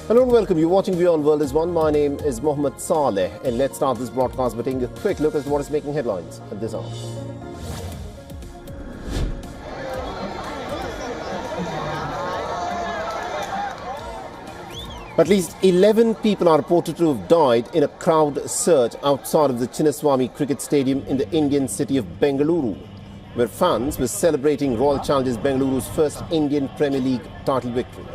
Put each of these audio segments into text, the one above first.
Hello and welcome. You're watching Beyond World is One. My name is Mohammed Saleh, and let's start this broadcast by taking a quick look at what is making headlines at this hour. At least 11 people are reported to have died in a crowd surge outside of the Chinnaswamy Cricket Stadium in the Indian city of Bengaluru, where fans were celebrating Royal Challengers Bengaluru's first Indian Premier League title victory.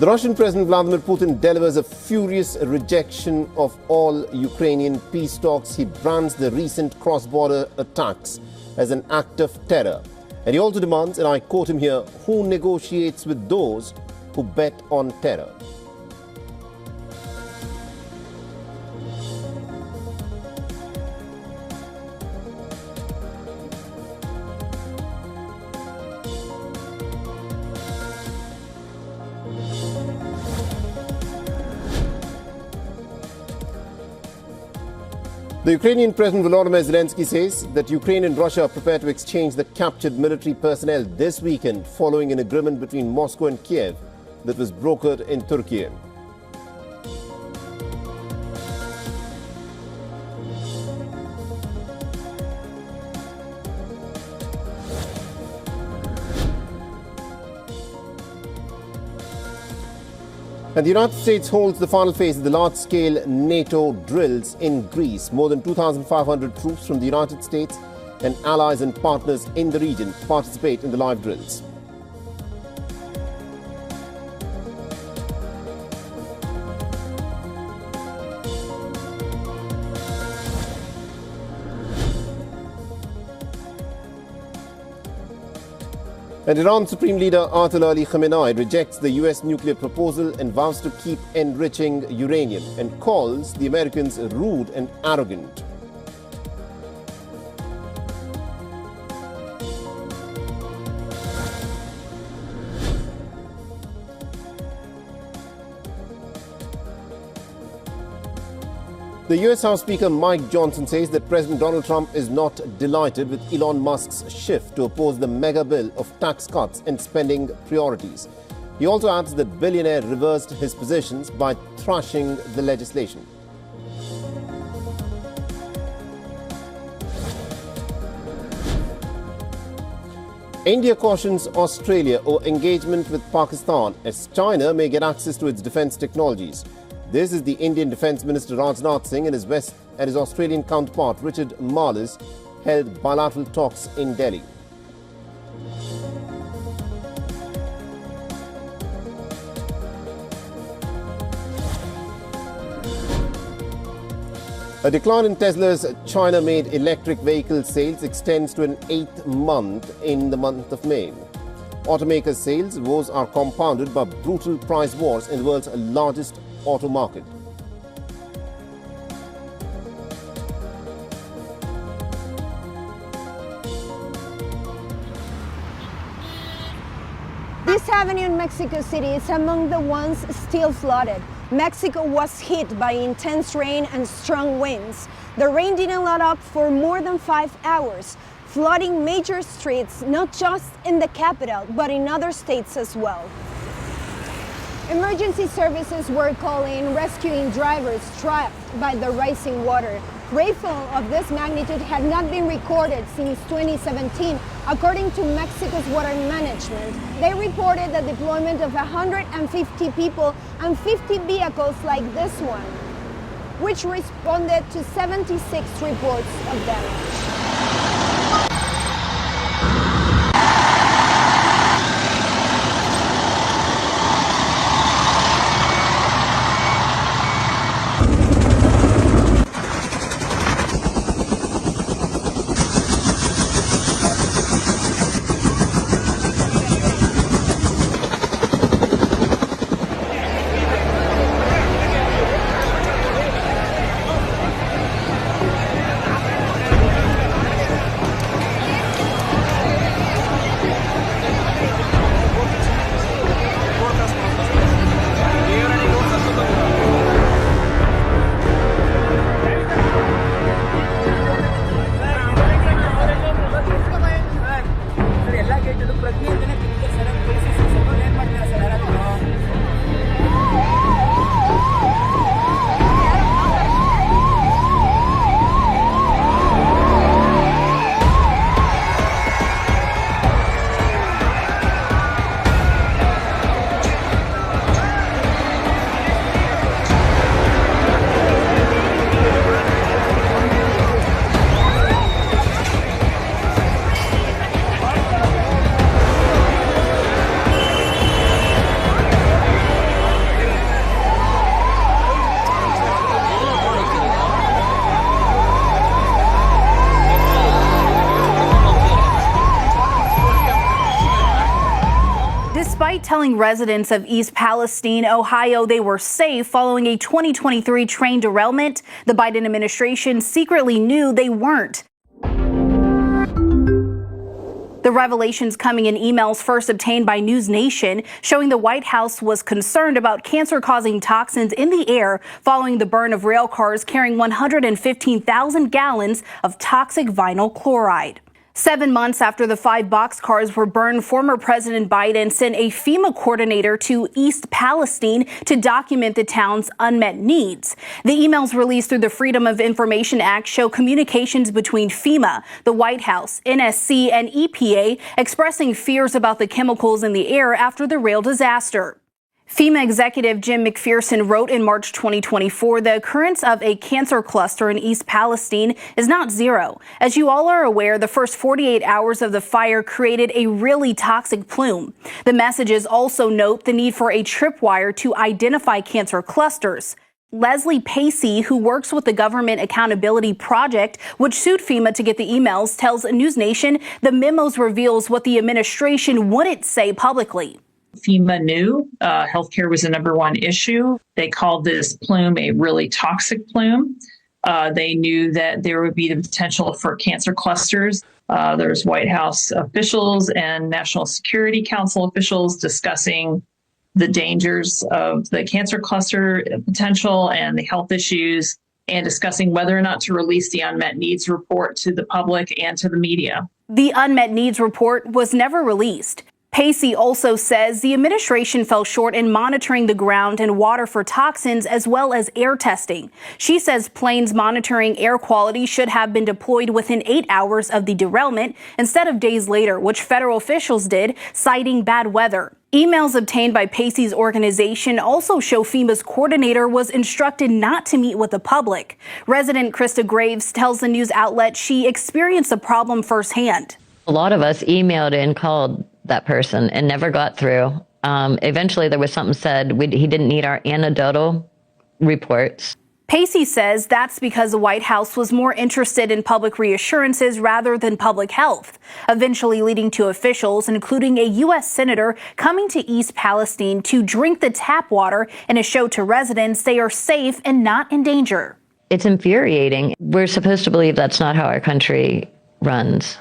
The Russian President Vladimir Putin delivers a furious rejection of all Ukrainian peace talks. He brands the recent cross-border attacks as an act of terror. And he also demands, and I quote him here, who negotiates with those who bet on terror? The Ukrainian President Volodymyr Zelensky says that Ukraine and Russia are prepared to exchange the captured military personnel this weekend following an agreement between Moscow and Kiev that was brokered in Turkey. And the United States holds the final phase of the large-scale NATO drills in Greece. More than 2,500 troops from the United States and allies and partners in the region participate in the live drills. And Iran's Supreme Leader Ayatollah Ali Khamenei rejects the US nuclear proposal and vows to keep enriching uranium and calls the Americans rude and arrogant. The US House Speaker Mike Johnson says that President Donald Trump is not delighted with Elon Musk's shift to oppose the mega bill of tax cuts and spending priorities. He also adds that billionaire reversed his positions by thrashing the legislation. India cautions Australia over engagement with Pakistan as China may get access to its defense technologies. This is the Indian Defence Minister Rajnath Singh and his Australian counterpart Richard Marles held bilateral talks in Delhi. A decline in Tesla's China-made electric vehicle sales extends to an 8th month in the month of May. Automakers' sales woes are compounded by brutal price wars in the world's largest auto market. This avenue in Mexico City is among the ones still flooded. Mexico was hit by intense rain and strong winds. The rain didn't let up for more than 5 hours, flooding major streets not just in the capital but in other states as well. Emergency services were calling, rescuing drivers trapped by the rising water. Rainfall of this magnitude had not been recorded since 2017, according to Mexico's water management. They reported the deployment of 150 people and 50 vehicles like this one, which responded to 76 reports of damage. telling residents of East Palestine, Ohio, they were safe following a 2023 train derailment. The Biden administration secretly knew they weren't. The revelations coming in emails first obtained by News Nation showing the White House was concerned about cancer-causing toxins in the air following the burn of rail cars carrying 115,000 gallons of toxic vinyl chloride. 7 months after the 5 boxcars were burned, former President Biden sent a FEMA coordinator to East Palestine to document the town's unmet needs. The emails released through the Freedom of Information Act show communications between FEMA, the White House, NSC, and EPA expressing fears about the chemicals in the air after the rail disaster. FEMA executive Jim McPherson wrote in March 2024, the occurrence of a cancer cluster in East Palestine is not zero. As you all are aware, the first 48 hours of the fire created a really toxic plume. The messages also note the need for a tripwire to identify cancer clusters. Leslie Pacey, who works with the Government Accountability Project, which sued FEMA to get the emails, tells News Nation the memos reveals what the administration wouldn't say publicly. FEMA knew healthcare was the #1 issue. They called this plume a really toxic plume. They knew that there would be the potential for cancer clusters. There's White House officials and National Security Council officials discussing the dangers of the cancer cluster potential and the health issues, and discussing whether or not to release the unmet needs report to the public and to the media. The unmet needs report was never released. Pacey also says the administration fell short in monitoring the ground and water for toxins as well as air testing. She says planes monitoring air quality should have been deployed within 8 hours of the derailment instead of days later, which federal officials did, citing bad weather. Emails obtained by Pacey's organization also show FEMA's coordinator was instructed not to meet with the public. Resident Krista Graves tells the news outlet she experienced the problem firsthand. A lot of us emailed and called that person and never got through. Eventually there was something said he didn't need our anecdotal reports. Pacey says that's because the White House was more interested in public reassurances rather than public health, eventually leading to officials, including a U.S. senator, coming to East Palestine to drink the tap water and to show to residents they are safe and not in danger. It's infuriating. We're supposed to believe that's not how our country runs.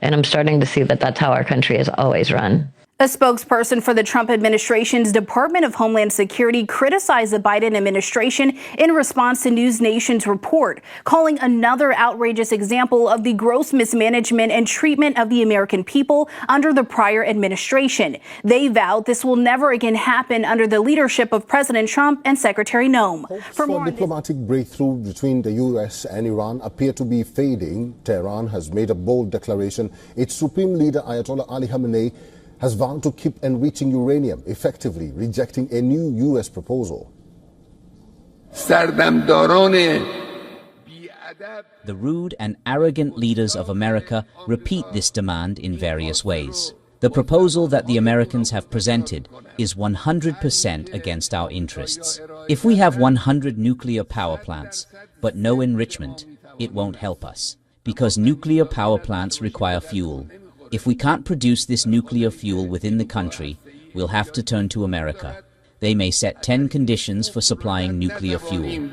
And I'm starting to see that that's how our country has always run. A spokesperson for the Trump administration's Department of Homeland Security criticized the Biden administration in response to News Nation's report, calling another outrageous example of the gross mismanagement and treatment of the American people under the prior administration. They vowed this will never again happen under the leadership of President Trump and Secretary Noem. For diplomatic breakthrough between the U.S. and Iran appear to be fading. Tehran has made a bold declaration. Its supreme leader, Ayatollah Ali Khamenei, has vowed to keep enriching uranium, effectively rejecting a new U.S. proposal. The rude and arrogant leaders of America repeat this demand in various ways. The proposal that the Americans have presented is 100% against our interests. If we have 100 nuclear power plants, but no enrichment, it won't help us, because nuclear power plants require fuel. If we can't produce this nuclear fuel within the country, we'll have to turn to America. They may set 10 conditions for supplying nuclear fuel.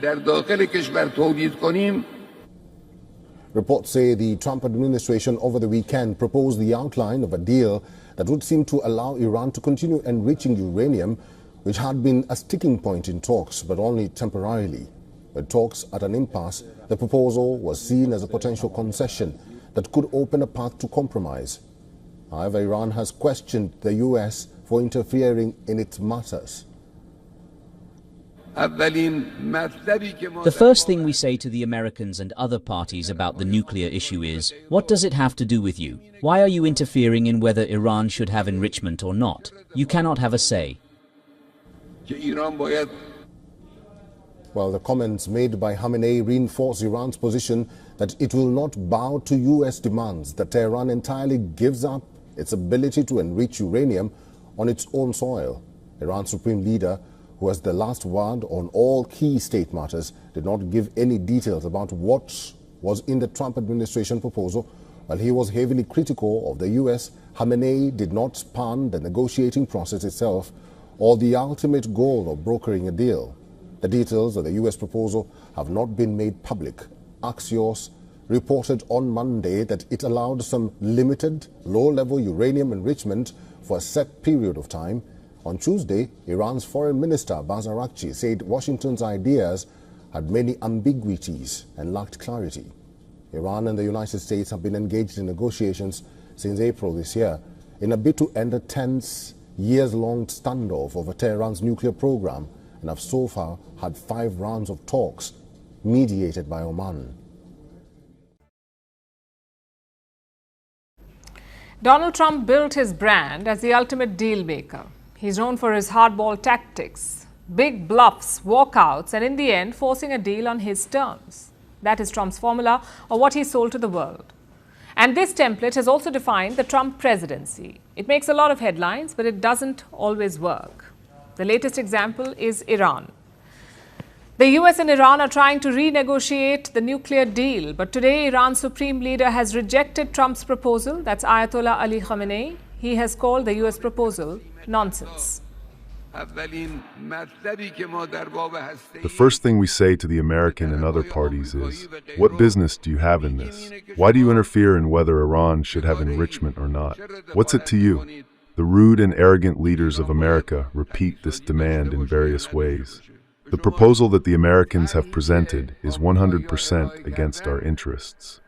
Reports say the Trump administration over the weekend proposed the outline of a deal that would seem to allow Iran to continue enriching uranium, which had been a sticking point in talks, but only temporarily. With talks at an impasse, the proposal was seen as a potential concession that could open a path to compromise. However, Iran has questioned the U.S. for interfering in its matters. The first thing we say to the Americans and other parties about the nuclear issue is, what does it have to do with you? Why are you interfering in whether Iran should have enrichment or not? You cannot have a say. Well, the comments made by Khamenei reinforce Iran's position that it will not bow to U.S. demands, that Tehran entirely gives up its ability to enrich uranium on its own soil. Iran's supreme leader, who has the last word on all key state matters, did not give any details about what was in the Trump administration proposal While he was heavily critical of the US, Khamenei did not spurn the negotiating process itself or the ultimate goal of brokering a deal. The details of the US proposal have not been made public. Axios reported on Monday that it allowed some limited, low-level uranium enrichment for a set period of time. On Tuesday, Iran's Foreign Minister Abbas Araghchi said Washington's ideas had many ambiguities and lacked clarity. Iran and the United States have been engaged in negotiations since April this year in a bid to end a tense, years-long standoff over Tehran's nuclear program, and have so far had 5 rounds of talks mediated by Oman. Donald Trump built his brand as the ultimate deal maker. He's known for his hardball tactics, big bluffs, walkouts, and in the end, forcing a deal on his terms. That is Trump's formula, or what he sold to the world. And this template has also defined the Trump presidency. It makes a lot of headlines, but it doesn't always work. The latest example is Iran. The US and Iran are trying to renegotiate the nuclear deal, but today Iran's supreme leader has rejected Trump's proposal. That's Ayatollah Ali Khamenei. He has called the US proposal nonsense. The first thing we say to the American and other parties is, what business do you have in this? Why do you interfere in whether Iran should have enrichment or not? What's it to you? The rude and arrogant leaders of America repeat this demand in various ways. The proposal that the Americans have presented is 100% against our interests.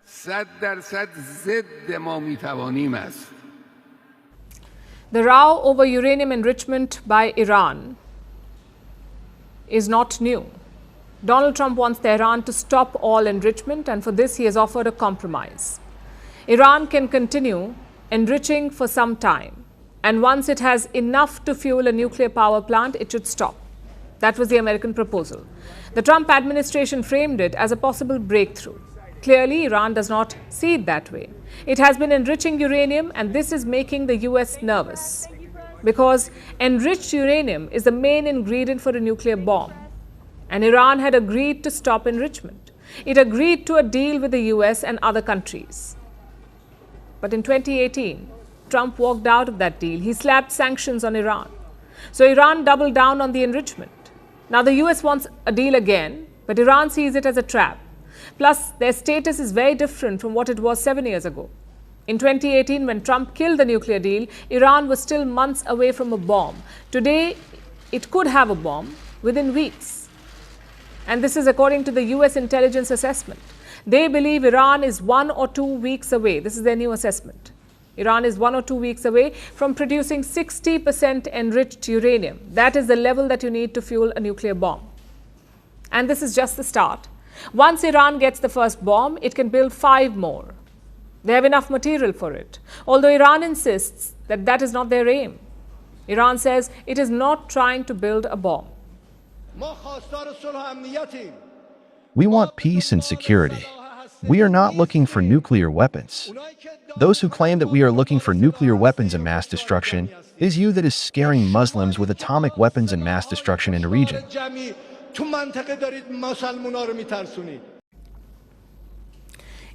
The row over uranium enrichment by Iran is not new. Donald Trump wants Tehran to stop all enrichment, and for this he has offered a compromise. Iran can continue enriching for some time, and once it has enough to fuel a nuclear power plant, it should stop. That was the American proposal. The Trump administration framed it as a possible breakthrough. Clearly, Iran does not see it that way. It has been enriching uranium, and this is making the US nervous, because enriched uranium is the main ingredient for a nuclear bomb. And Iran had agreed to stop enrichment. It agreed to a deal with the US and other countries. But in 2018, Trump walked out of that deal. He slapped sanctions on Iran. So Iran doubled down on the enrichment. Now the US wants a deal again, but Iran sees it as a trap. Plus, their status is very different from what it was 7 years ago. In 2018, when Trump killed the nuclear deal, Iran was still months away from a bomb. Today, it could have a bomb within weeks. And this is according to the US intelligence assessment. They believe Iran is 1 or 2 weeks away. This is their new assessment. Iran is 1 or 2 weeks away from producing 60% enriched uranium. That is the level that you need to fuel a nuclear bomb. And this is just the start. Once Iran gets the first bomb, it can build 5 more. They have enough material for it. Although Iran insists that that is not their aim. Iran says it is not trying to build a bomb. We want peace and security. We are not looking for nuclear weapons. Those who claim that we are looking for nuclear weapons and mass destruction is you that is scaring Muslims with atomic weapons and mass destruction in the region.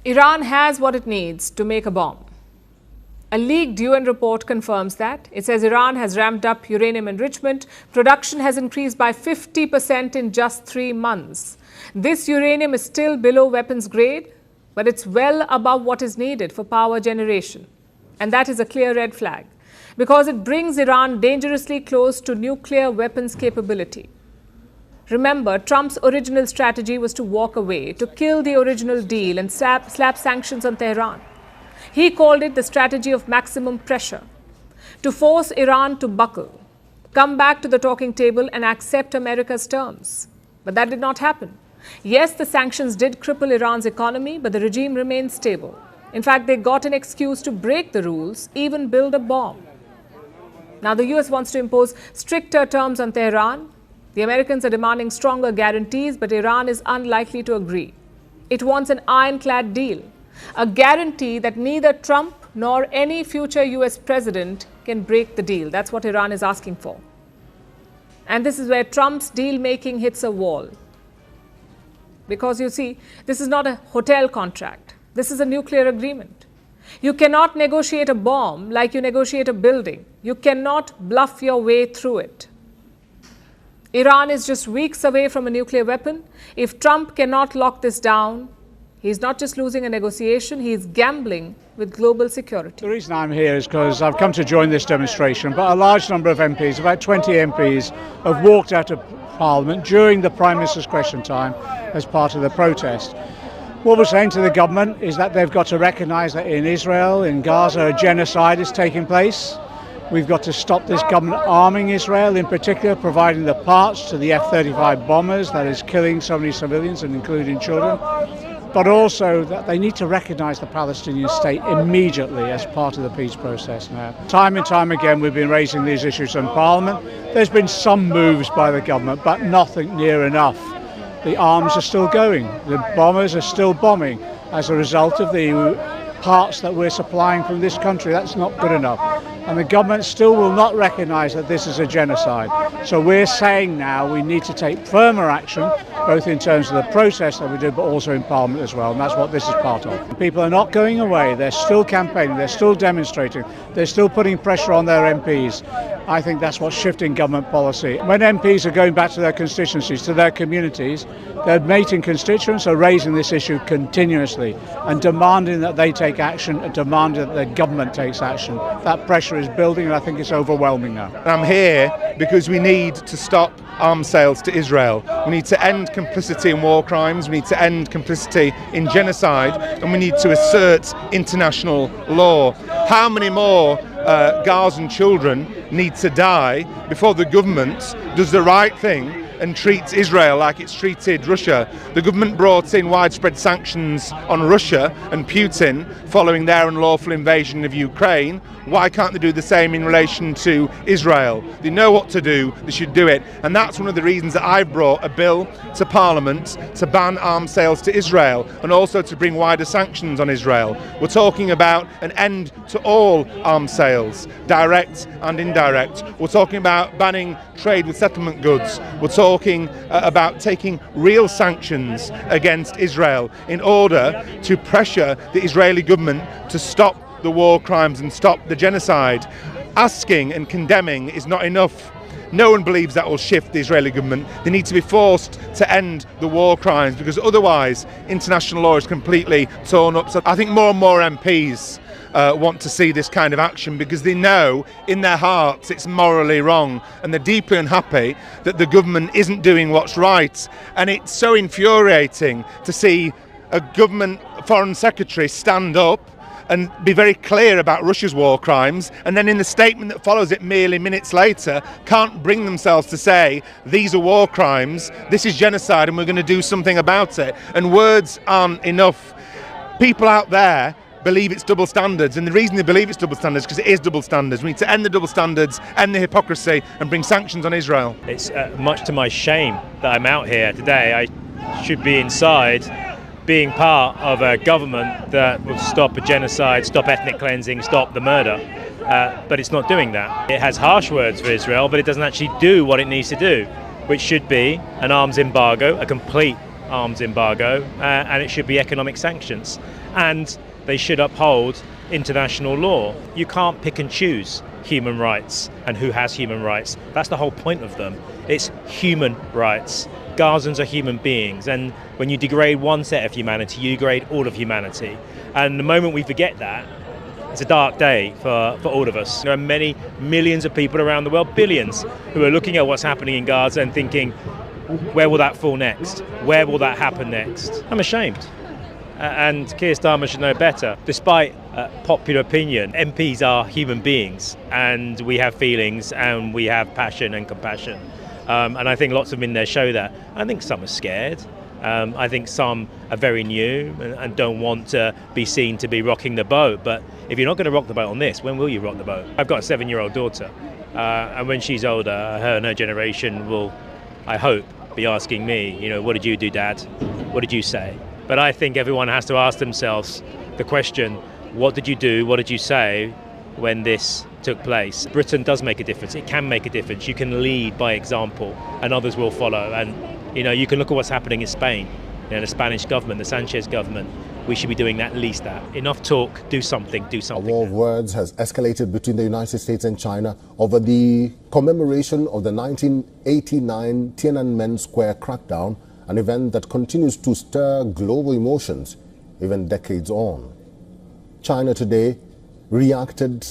Iran has what it needs to make a bomb. A leaked UN report confirms that. It says Iran has ramped up uranium enrichment. Production has increased by 50% in just 3 months. This uranium is still below weapons grade, but it's well above what is needed for power generation. And that is a clear red flag, because it brings Iran dangerously close to nuclear weapons capability. Remember, Trump's original strategy was to walk away, to kill the original deal and slap sanctions on Tehran. He called it the strategy of maximum pressure, to force Iran to buckle, come back to the talking table and accept America's terms. But that did not happen. Yes, the sanctions did cripple Iran's economy, but the regime remained stable. In fact, they got an excuse to break the rules, even build a bomb. Now, the US wants to impose stricter terms on Tehran. The Americans are demanding stronger guarantees, but Iran is unlikely to agree. It wants an ironclad deal, a guarantee that neither Trump nor any future US president can break the deal. That's what Iran is asking for. And this is where Trump's deal-making hits a wall. Because you see, this is not a hotel contract. This is a nuclear agreement. You cannot negotiate a bomb like you negotiate a building. You cannot bluff your way through it. Iran is just weeks away from a nuclear weapon. If Trump cannot lock this down, he's not just losing a negotiation, he's gambling with global security. The reason I'm here is because I've come to join this demonstration, but a large number of MPs, about 20 MPs, have walked out of Parliament during the Prime Minister's question time as part of the protest. What we're saying to the government is that they've got to recognise that in Israel, in Gaza, a genocide is taking place. We've got to stop this government arming Israel, in particular providing the parts to the F-35 bombers that is killing so many civilians and including children, but also that they need to recognise the Palestinian state immediately as part of the peace process now. Time and time again we've been raising these issues in Parliament. There's been some moves by the government, but nothing near enough. The arms are still going, the bombers are still bombing as a result of the parts that we're supplying from this country. That's not good enough. And the government still will not recognise that this is a genocide. So we're saying now we need to take firmer action, both in terms of the process that we do, but also in Parliament as well. And that's what this is part of. People are not going away. They're still campaigning. They're still demonstrating. They're still putting pressure on their MPs. I think that's what's shifting government policy. When MPs are going back to their constituencies, to their communities, their mating constituents are raising this issue continuously and demanding that they take action and demanding that the government takes action. That pressure is building and I think it's overwhelming now. I'm here because we need to stop arms sales to Israel. We need to end complicity in war crimes, we need to end complicity in genocide, and we need to assert international law. How many more Gazan children need to die before the government does the right thing and treats Israel like it's treated Russia? The government brought in widespread sanctions on Russia and Putin following their unlawful invasion of Ukraine. Why can't they do the same in relation to Israel? They know what to do, they should do it. And that's one of the reasons that I've brought a bill to Parliament to ban arms sales to Israel and also to bring wider sanctions on Israel. We're talking about an end to all arms sales, direct and indirect. We're talking about banning trade with settlement goods. We're talking about taking real sanctions against Israel in order to pressure the Israeli government to stop the war crimes and stop the genocide. Asking and condemning is not enough. No one believes that will shift the Israeli government. They need to be forced to end the war crimes because otherwise international law is completely torn up. So I think more and more MPs want to see this kind of action because they know in their hearts it's morally wrong and they're deeply unhappy that the government isn't doing what's right. And it's so infuriating to see a government foreign secretary stand up and be very clear about Russia's war crimes, and then in the statement that follows it merely minutes later can't bring themselves to say these are war crimes, this is genocide and we're going to do something about it. And words aren't enough. People out there believe it's double standards, and the reason they believe it's double standards is because it is double standards. We need to end the double standards, end the hypocrisy and bring sanctions on Israel. It's much to my shame that I'm out here today. I should be inside being part of a government that will stop a genocide, stop ethnic cleansing, stop the murder. But it's not doing that. It has harsh words for Israel, but it doesn't actually do what it needs to do, which should be an arms embargo, a complete arms embargo, and it should be economic sanctions. And they should uphold international law. You can't pick and choose human rights and who has human rights. That's the whole point of them. It's human rights. Gazans are human beings, and when you degrade one set of humanity, you degrade all of humanity. And the moment we forget that, it's a dark day for all of us. There are many millions of people around the world, billions, who are looking at what's happening in Gaza and thinking, where will that fall next? Where will that happen next? I'm ashamed. And Keir Starmer should know better. Despite popular opinion, MPs are human beings, and we have feelings and we have passion and compassion. And I think lots of them in there show that. I think some are scared. I think some are very new and don't want to be seen to be rocking the boat. But if you're not going to rock the boat on this, when will you rock the boat? I've got a 7-year-old daughter, and when she's older, her and her generation will, I hope, be asking me, what did you do, Dad? What did you say? But I think everyone has to ask themselves the question, what did you do? What did you say when this took place? Britain does make a difference. It can make a difference. You can lead by example and others will follow. And you can look at what's happening in Spain. The Spanish government, the Sanchez government, we should be doing at least that. Enough talk, do something, do something. A war of words has escalated between the United States and China over the commemoration of the 1989 Tiananmen Square crackdown, an event that continues to stir global emotions even decades on. China today reacted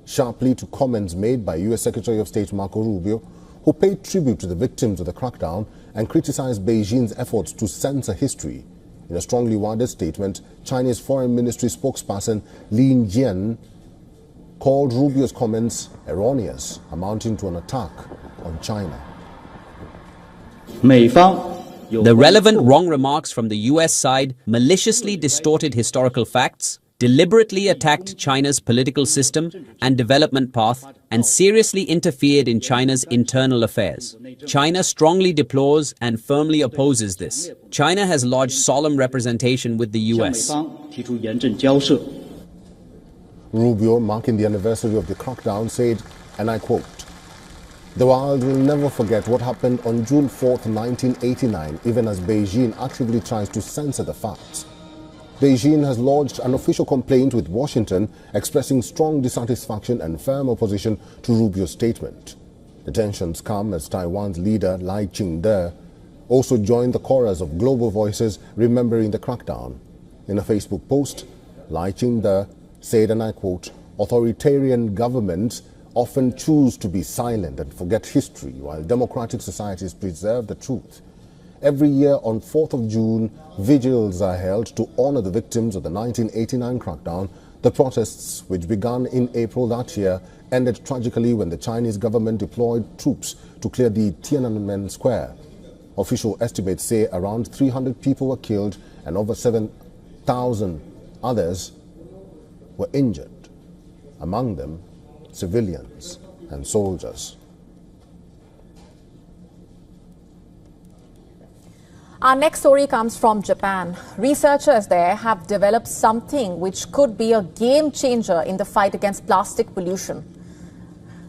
sharply to comments made by U.S. Secretary of State Marco Rubio, who paid tribute to the victims of the crackdown and criticized Beijing's efforts to censor history. In a strongly worded statement, Chinese Foreign Ministry spokesperson Lin Jian called Rubio's comments erroneous, amounting to an attack on China. The relevant wrong remarks from the US side maliciously distorted historical facts, deliberately attacked China's political system and development path, and seriously interfered in China's internal affairs. China strongly deplores and firmly opposes this. China has lodged solemn representation with the US. Rubio, marking the anniversary of the crackdown, said, and I quote, "The world will never forget what happened on June 4th, 1989, even as Beijing actively tries to censor the facts." Beijing has lodged an official complaint with Washington expressing strong dissatisfaction and firm opposition to Rubio's statement. The tensions come as Taiwan's leader Lai Ching-te also joined the chorus of global voices remembering the crackdown. In a Facebook post, Lai Ching-te said, and I quote, "Authoritarian governments often choose to be silent and forget history, while democratic societies preserve the truth. Every year on 4th of June, vigils are held to honor the victims of the 1989 crackdown. The protests, which began in April that year, ended tragically when the Chinese government deployed troops to clear the Tiananmen Square. Official estimates say around 300 people were killed and over 7,000 others were injured, among them civilians and soldiers." Our next story comes from Japan. Researchers there have developed something which could be a game changer in the fight against plastic pollution.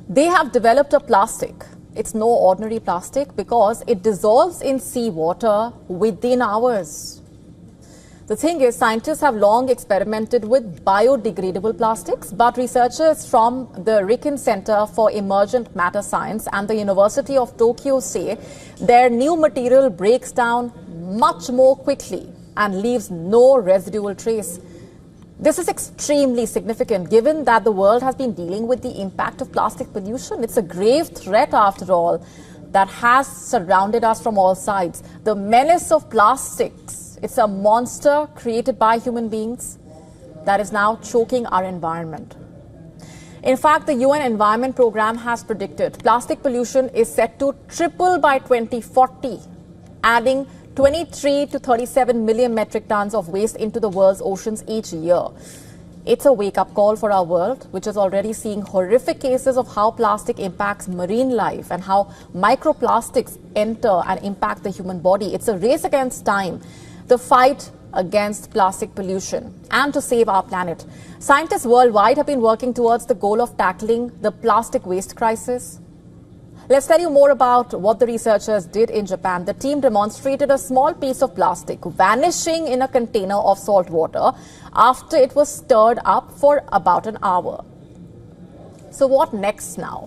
They have developed a plastic. It's no ordinary plastic because it dissolves in seawater within hours. The thing is, scientists have long experimented with biodegradable plastics, but researchers from the Riken Center for Emergent Matter Science and the University of Tokyo say their new material breaks down much more quickly and leaves no residual trace. This is extremely significant given that the world has been dealing with the impact of plastic pollution. It's a grave threat, after all, that has surrounded us from all sides. The menace of plastics. It's a monster created by human beings that is now choking our environment. In fact, the UN Environment Programme has predicted plastic pollution is set to triple by 2040, adding 23 to 37 million metric tons of waste into the world's oceans each year. It's a wake-up call for our world, which is already seeing horrific cases of how plastic impacts marine life and how microplastics enter and impact the human body. It's a race against time. The fight against plastic pollution and to save our planet. Scientists worldwide have been working towards the goal of tackling the plastic waste crisis. Let's tell you more about what the researchers did in Japan. The team demonstrated a small piece of plastic vanishing in a container of salt water after it was stirred up for about an hour. So what next now?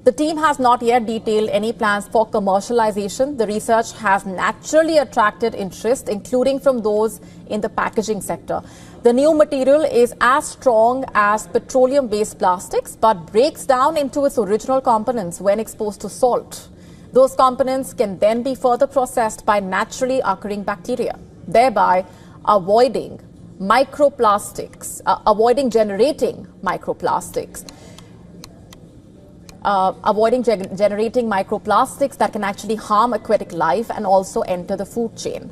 The team has not yet detailed any plans for commercialization. The research has naturally attracted interest, including from those in the packaging sector. The new material is as strong as petroleum-based plastics, but breaks down into its original components when exposed to salt. Those components can then be further processed by naturally occurring bacteria, thereby avoiding microplastics, generating microplastics. Generating microplastics that can actually harm aquatic life and also enter the food chain.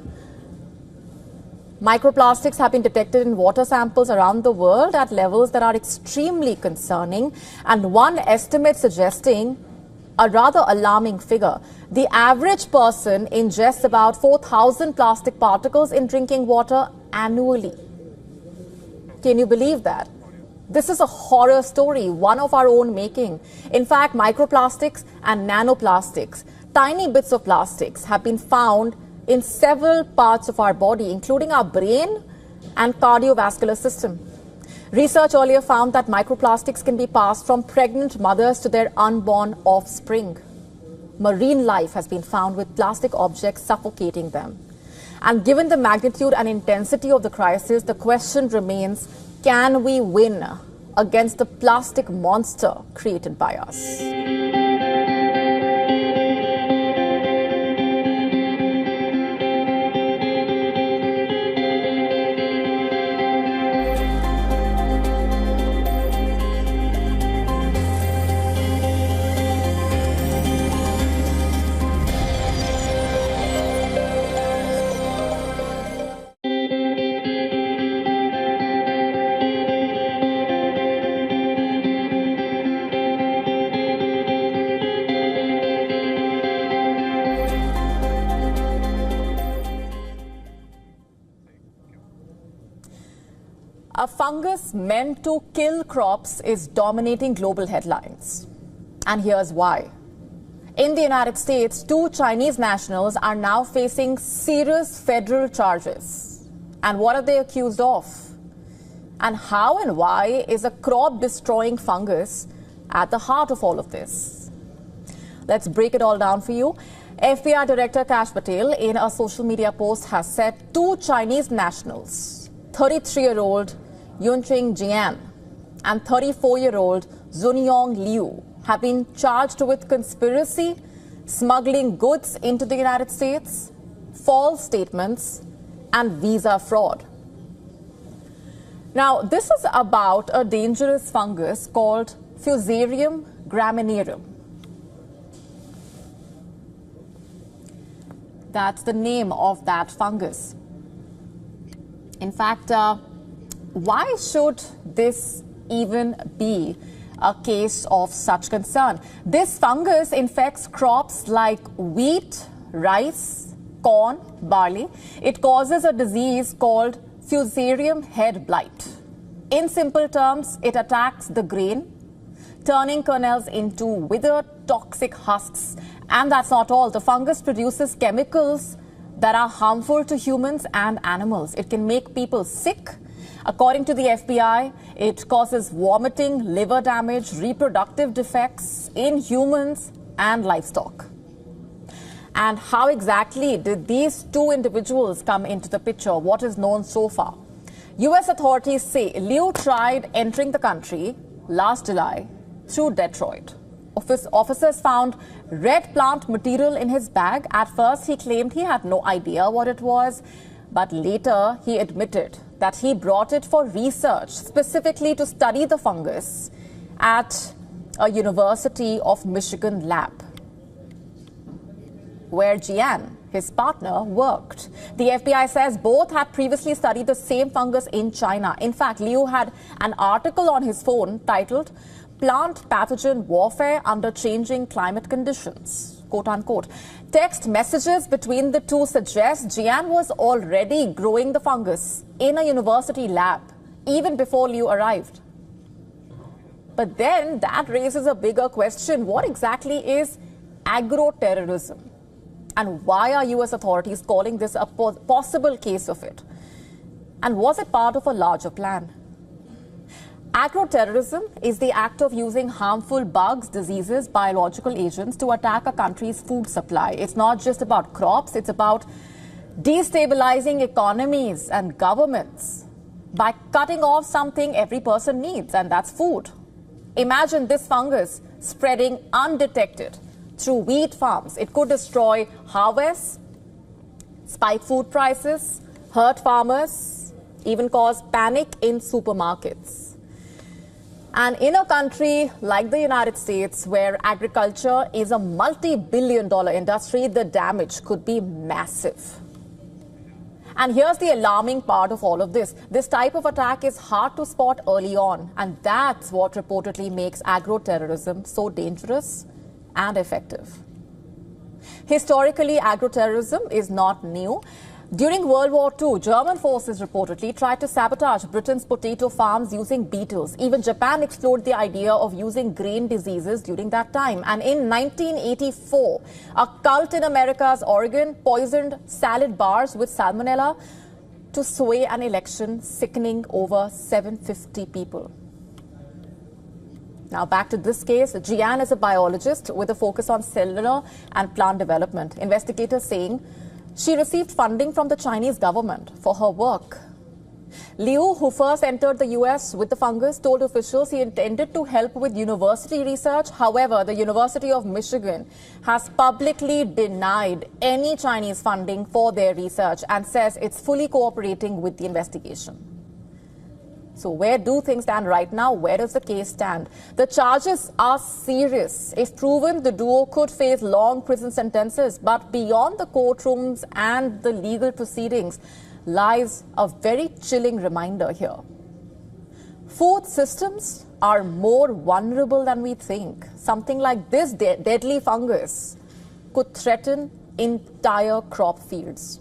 Microplastics have been detected in water samples around the world at levels that are extremely concerning, and one estimate suggesting a rather alarming figure. The average person ingests about 4,000 plastic particles in drinking water annually. Can you believe that? This is a horror story, one of our own making. In fact, microplastics and nanoplastics, tiny bits of plastics, have been found in several parts of our body, including our brain and cardiovascular system. Research earlier found that microplastics can be passed from pregnant mothers to their unborn offspring. Marine life has been found with plastic objects suffocating them. And given the magnitude and intensity of the crisis, the question remains, can we win against the plastic monster created by us? A fungus meant to kill crops is dominating global headlines. And here's why. In the United States, 2 Chinese nationals are now facing serious federal charges. And what are they accused of? And how and why is a crop-destroying fungus at the heart of all of this? Let's break it all down for you. FBI Director Kash Patel, in a social media post, has said 2 Chinese nationals, 33-year-old Yunqing Jian and 34-year-old Zunyong Liu, have been charged with conspiracy, smuggling goods into the United States, false statements, and visa fraud. Now, this is about a dangerous fungus called Fusarium graminearum. That's the name of that fungus. In fact, why should this even be a case of such concern? This fungus infects crops like wheat, rice, corn, barley. It causes a disease called Fusarium head blight. In simple terms, it attacks the grain, turning kernels into withered, toxic husks. And that's not all. The fungus produces chemicals that are harmful to humans and animals. It can make people sick. According to the FBI, it causes vomiting, liver damage, reproductive defects in humans and livestock. And how exactly did these 2 individuals come into the picture? What is known so far? U.S. authorities say Liu tried entering the country last July through Detroit. Officers found red plant material in his bag. At first, he claimed he had no idea what it was, but later he admitted that he brought it for research, specifically to study the fungus at a University of Michigan lab, where Jian, his partner, worked. The FBI says both had previously studied the same fungus in China. In fact, Liu had an article on his phone titled Plant Pathogen Warfare Under Changing Climate Conditions, quote unquote. Text messages between the 2 suggest Jian was already growing the fungus in a university lab even before Liu arrived. But then that raises a bigger question. What exactly is agroterrorism? And why are US authorities calling this a possible case of it? And was it part of a larger plan? Agroterrorism is the act of using harmful bugs, diseases, biological agents to attack a country's food supply. It's not just about crops, it's about destabilizing economies and governments by cutting off something every person needs, and that's food. Imagine this fungus spreading undetected through wheat farms. It could destroy harvests, spike food prices, hurt farmers, even cause panic in supermarkets. And in a country like the United States, where agriculture is a multi-billion-dollar industry, the damage could be massive. And here's the alarming part of all of this. This type of attack is hard to spot early on, and that's what reportedly makes agroterrorism so dangerous and effective. Historically, agroterrorism is not new. During World War II, German forces reportedly tried to sabotage Britain's potato farms using beetles. Even Japan explored the idea of using grain diseases during that time. And in 1984, a cult in America's Oregon poisoned salad bars with salmonella to sway an election sickening over 750 people. Now back to this case. Jian is a biologist with a focus on cellular and plant development. Investigators saying she received funding from the Chinese government for her work. Liu, who first entered the US with the fungus, told officials he intended to help with university research. However, the University of Michigan has publicly denied any Chinese funding for their research and says it's fully cooperating with the investigation. So where do things stand right now? Where does the case stand? The charges are serious. If proven, the duo could face long prison sentences. But beyond the courtrooms and the legal proceedings lies a very chilling reminder here. Food systems are more vulnerable than we think. Something like this deadly fungus could threaten entire crop fields.